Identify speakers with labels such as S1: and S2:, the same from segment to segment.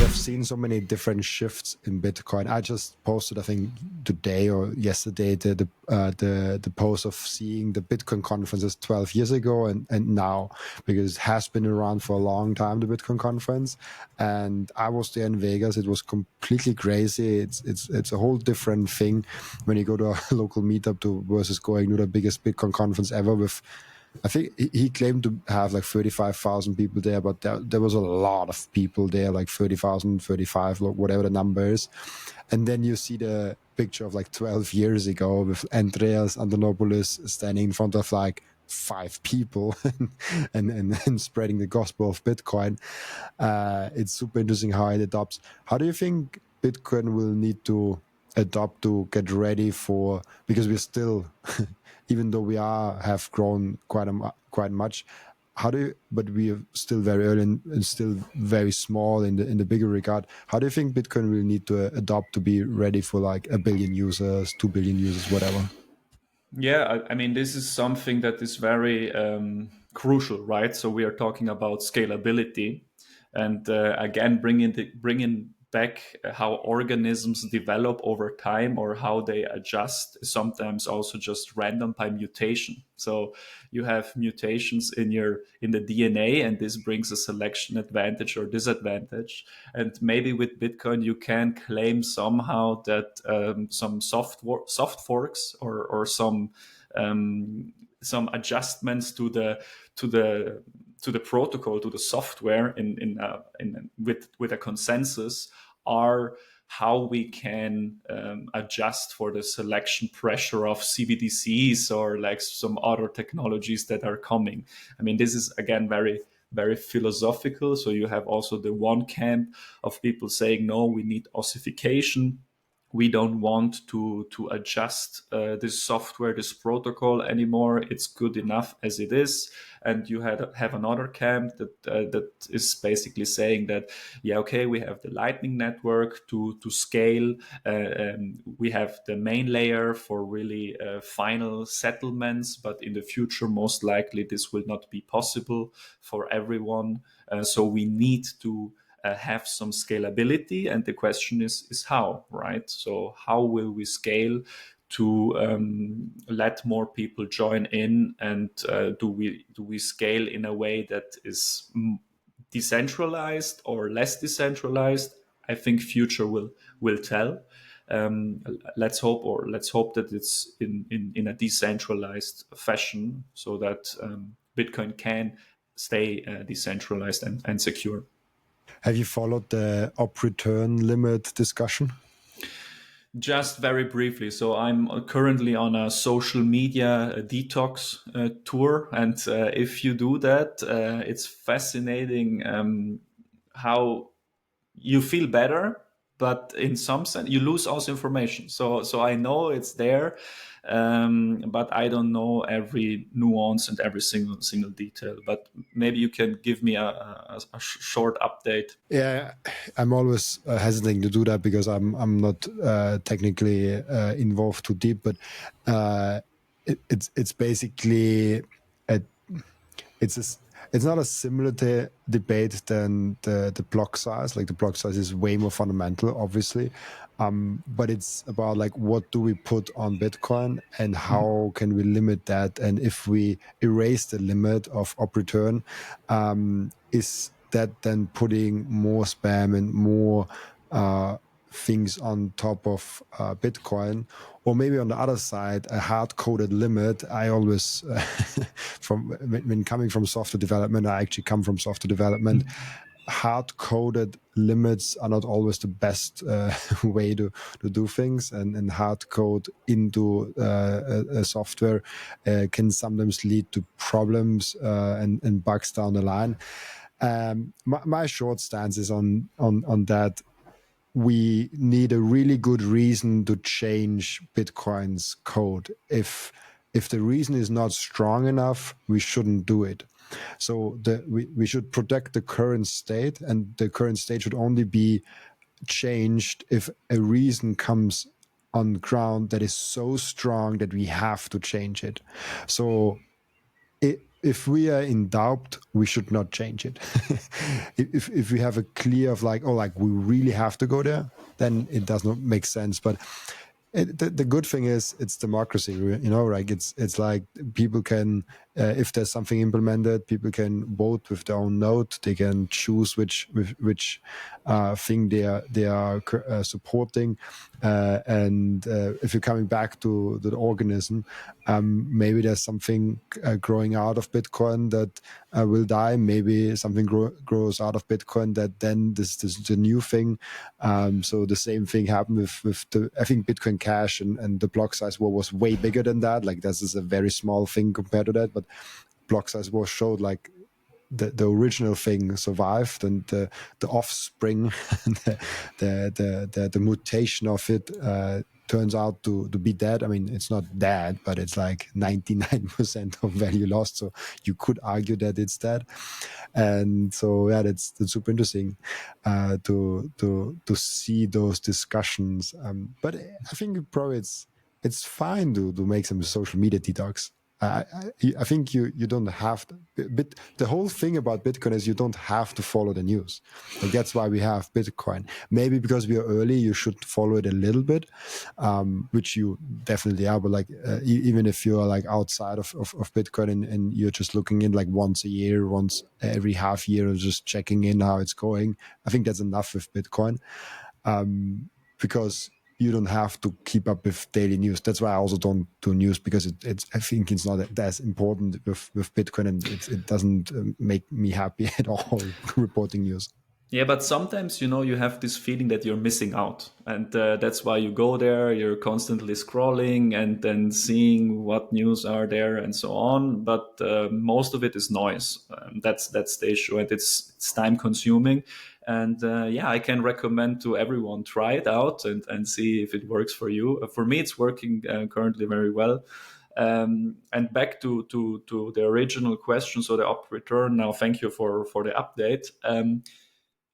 S1: have seen so many different shifts in Bitcoin. I just posted, I think today or yesterday, the post of seeing the Bitcoin conferences 12 years ago and now, because it has been around for a long time, the Bitcoin conference. And I was there in Vegas. It was completely crazy. It's a whole different thing when you go to a local meetup versus going to the biggest Bitcoin conference ever with, I think he claimed to have like 35,000 people there, but there was a lot of people there, like 30,000, 35, whatever the number is. And then you see the picture of like 12 years ago with Andreas Antonopoulos standing in front of like 5 people and spreading the gospel of Bitcoin. It's super interesting how it adopts. How do you think Bitcoin will need to adopt to get ready for, because we're still even though we have grown quite much, but we are still very early and still very small in the bigger regard. How do you think Bitcoin will need to adopt to be ready for like 1 billion users, 2 billion users, whatever?
S2: Yeah, I mean, this is something that is very crucial, right? So we are talking about scalability, and again, bringing back how organisms develop over time or how they adjust. Sometimes also just random by mutation. So you have mutations in the DNA, and this brings a selection advantage or disadvantage. And maybe with Bitcoin, you can claim somehow that some soft forks or some adjustments to the protocol, to the software with a consensus are how we can adjust for the selection pressure of CBDCs or like some other technologies that are coming. I mean, this is again very, very philosophical. So you have also the one camp of people saying, no, we need ossification. We don't want to adjust this software, this protocol anymore. It's good enough as it is. And you have another camp that is basically saying that, yeah, okay, we have the Lightning Network to scale. We have the main layer for really final settlements, but in the future, most likely this will not be possible for everyone. So we need to have some scalability, and the question is how, right? So how will we scale to let more people join in, and do we scale in a way that is decentralized or less decentralized? I think future will tell. Let's hope that it's in a decentralized fashion, so that Bitcoin can stay decentralized and secure.
S1: Have you followed the op return limit discussion?
S2: Just very briefly. So I'm currently on a social media detox tour. And if you do that, it's fascinating how you feel better, but in some sense you lose also information. So I know it's there, but I don't know every nuance and every single detail. But maybe you can give me a short update.
S1: Yeah, I'm always hesitating to do that because I'm not technically involved too deep, but it's basically it's not a similar debate than the block size. Like the block size is way more fundamental, obviously, but it's about like what do we put on Bitcoin and how can we limit that, and if we erase the limit of op return, is that then putting more spam and more things on top of Bitcoin, or maybe on the other side, a hard-coded limit. I always, when coming from software development, I actually come from software development. Hard-coded limits are not always the best way to do things, and hard code into a software can sometimes lead to problems and bugs down the line. My short stance is on that. We need a really good reason to change Bitcoin's code. If the reason is not strong enough, we shouldn't do it. So we should protect the current state, and the current state should only be changed if a reason comes on ground that is so strong that we have to change it. So if we are in doubt, we should not change it. If we have a clear of like, oh, like we really have to go there, then it does not make sense. But the good thing is it's democracy, like it's like people can, if there's something implemented, people can vote with their own note. They can choose which thing they are supporting. And if you're coming back to the organism, maybe there's something growing out of Bitcoin that will die. Maybe something grows out of Bitcoin that then this is the new thing. So the same thing happened with the, I think Bitcoin Cash and the block size war was way bigger than that. Like this is a very small thing compared to that, but block size war showed like the original thing survived, and the offspring, the mutation of it turns out to be dead. I mean, it's not dead, but it's like 99% of value lost. So you could argue that it's dead. And so yeah, that's super interesting to see those discussions. But I think probably it's fine to make some social media detox. I think you don't have to, but the whole thing about Bitcoin is you don't have to follow the news. Like that's why we have Bitcoin. Maybe because we are early, you should follow it a little bit, which you definitely are. But like even if you are like outside of Bitcoin and you're just looking in like once a year, once every half year, just checking in how it's going, I think that's enough with Bitcoin. Because you don't have to keep up with daily news. That's why I also don't do news, because it's I think it's not as important with Bitcoin, and it doesn't make me happy at all reporting news.
S2: Yeah, but sometimes, you have this feeling that you're missing out. And that's why you go there, you're constantly scrolling and then seeing what news are there and so on. But most of it is noise. That's the issue. And it's time consuming. And yeah, I can recommend to everyone, try it out and see if it works for you. For me, it's working currently very well. And back to the original question, so the up return. Now, thank you for the update.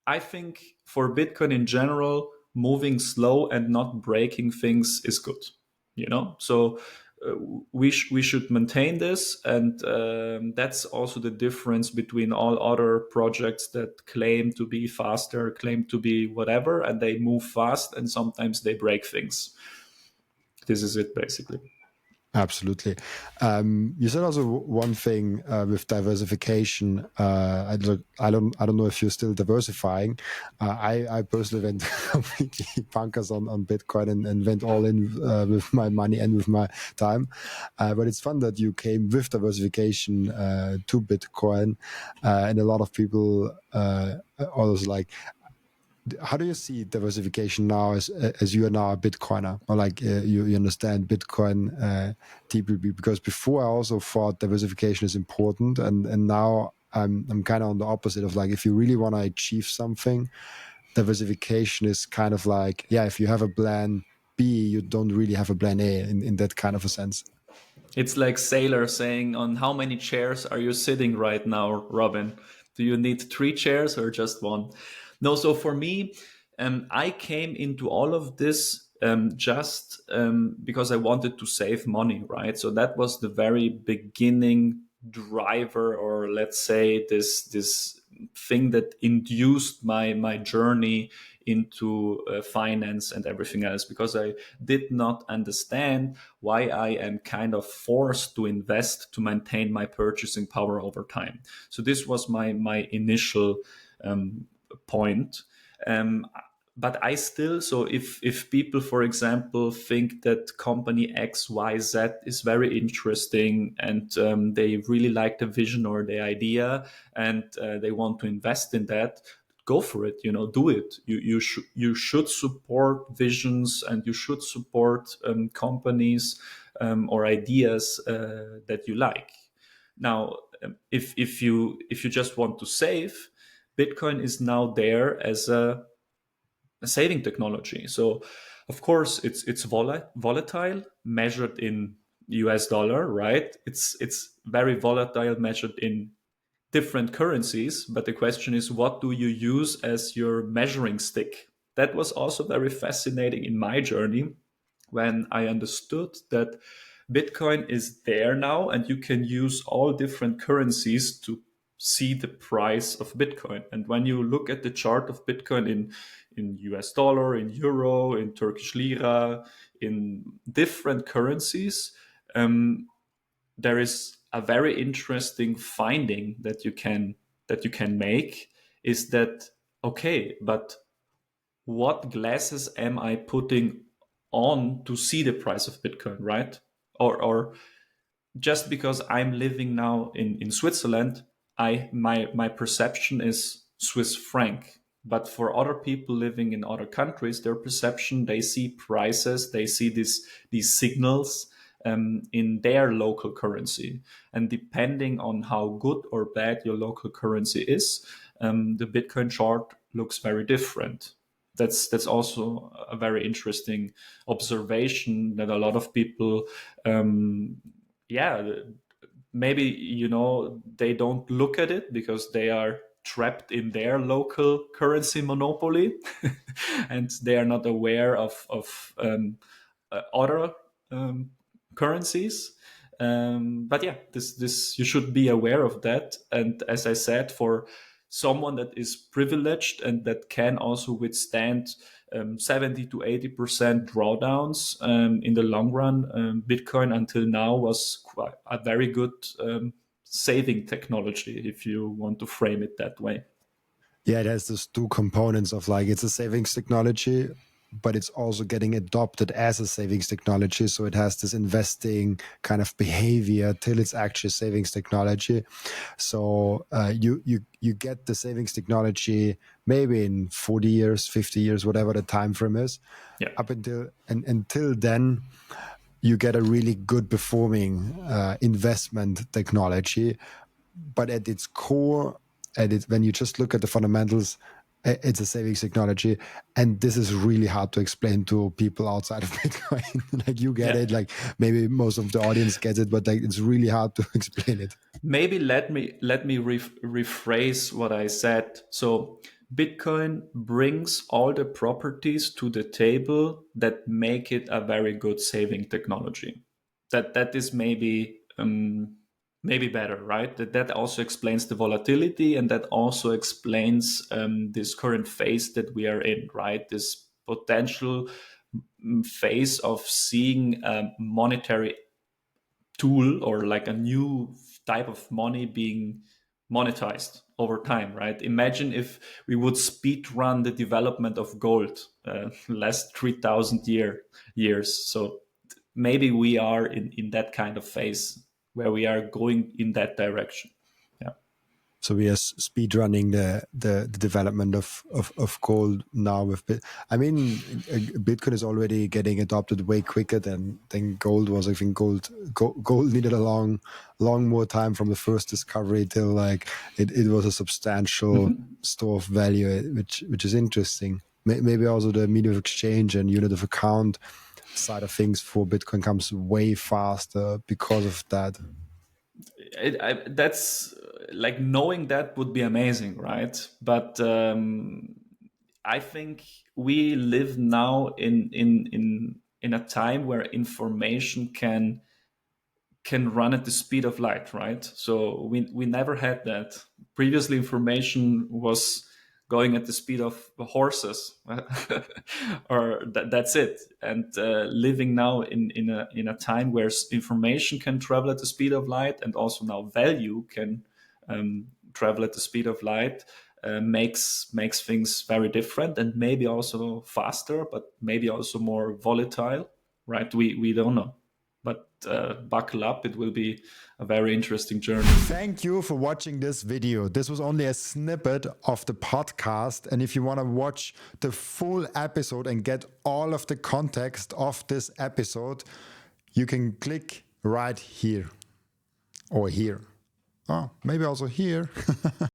S2: I think for Bitcoin in general, moving slow and not breaking things is good. So uh, we should maintain this, and that's also the difference between all other projects that claim to be faster, claim to be whatever, and they move fast, and sometimes they break things. This is it basically.
S1: Absolutely. You said also one thing with diversification. I don't know if you're still diversifying. I personally went completely bunkers on Bitcoin and went all in with my money and with my time. But it's fun that you came with diversification to Bitcoin, and a lot of people always like, how do you see diversification now as you are now a Bitcoiner, or like you understand Bitcoin deeply? Because before I also thought diversification is important, and now I'm kind of on the opposite of like, if you really want to achieve something, diversification is kind of like, yeah, if you have a plan B, you don't really have a plan A in that kind of a sense.
S2: It's like Sailor saying, on how many chairs are you sitting right now, Robin? Do you need 3 chairs or just one? No, so for me, I came into all of this just because I wanted to save money, right? So that was the very beginning driver, or let's say this thing that induced my journey into finance and everything else, because I did not understand why I am kind of forced to invest to maintain my purchasing power over time. So this was my initial point. Um, but I still, so if people, for example, think that company XYZ is very interesting, and they really like the vision or the idea, and they want to invest in that, go for it. Do it. You should support visions, and you should support companies or ideas that you like. Now, if you just want to save, Bitcoin is now there as a saving technology. So, of course, it's volatile, measured in US dollar, right? It's very volatile, measured in different currencies. But the question is, what do you use as your measuring stick? That was also very fascinating in my journey, when I understood that Bitcoin is there now, and you can use all different currencies to see the price of Bitcoin. And when you look at the chart of Bitcoin in US dollar, in euro, in Turkish lira, in different currencies, there is a very interesting finding that you can make, is that, okay, but what glasses am I putting on to see the price of Bitcoin, right? Or just because I'm living now in Switzerland, my perception is Swiss franc. But for other people living in other countries, their perception, they see prices, they see these signals in their local currency. And depending on how good or bad your local currency is, the Bitcoin chart looks very different. That's also a very interesting observation that a lot of people yeah, maybe, they don't look at it because they are trapped in their local currency monopoly and they are not aware of other um, currencies. But yeah, this you should be aware of that. And as I said, for someone that is privileged and that can also withstand 70 to 80% drawdowns in the long run, Bitcoin until now was quite a very good saving technology, if you want to frame it that way.
S1: Yeah, it has those two components of like it's a savings technology, but it's also getting adopted as a savings technology. So it has this investing kind of behavior till it's actually savings technology. So you get the savings technology maybe in 40 years, 50 years, whatever the time frame is.
S2: Yeah.
S1: Up until then, you get a really good performing investment technology. But at its core, when you just look at the fundamentals, it's a savings technology. And this is really hard to explain to people outside of Bitcoin. Like you get it, like maybe most of the audience gets it, but like it's really hard to explain it.
S2: Maybe let me rephrase what I said. So Bitcoin brings all the properties to the table that make it a very good saving technology. That is maybe better, right? That also explains the volatility, and that also explains this current phase that we are in, right? This potential phase of seeing a monetary tool or like a new type of money being monetized over time, right? Imagine if we would speed run the development of gold last 3,000 years. So maybe we are in that kind of phase where we are going in that direction. Yeah.
S1: So we are speed running the development of gold now with I mean, Bitcoin is already getting adopted way quicker than gold was. I think gold needed a long more time from the first discovery till like it was a substantial store of value, which is interesting. Maybe also the medium of exchange and unit of account side of things for Bitcoin comes way faster because of that.
S2: That's like, knowing that would be amazing, right? But I think we live now in a time where information can run at the speed of light, right? So we never had that. Previously, information was going at the speed of horses, or that's it. And living now in a time where information can travel at the speed of light, and also now value can travel at the speed of light, makes things very different, and maybe also faster, but maybe also more volatile, right? We don't know. But buckle up, it will be a very interesting journey.
S1: Thank you for watching this video. This was only a snippet of the podcast. And if you want to watch the full episode and get all of the context of this episode, you can click right here or here. Oh, maybe also here.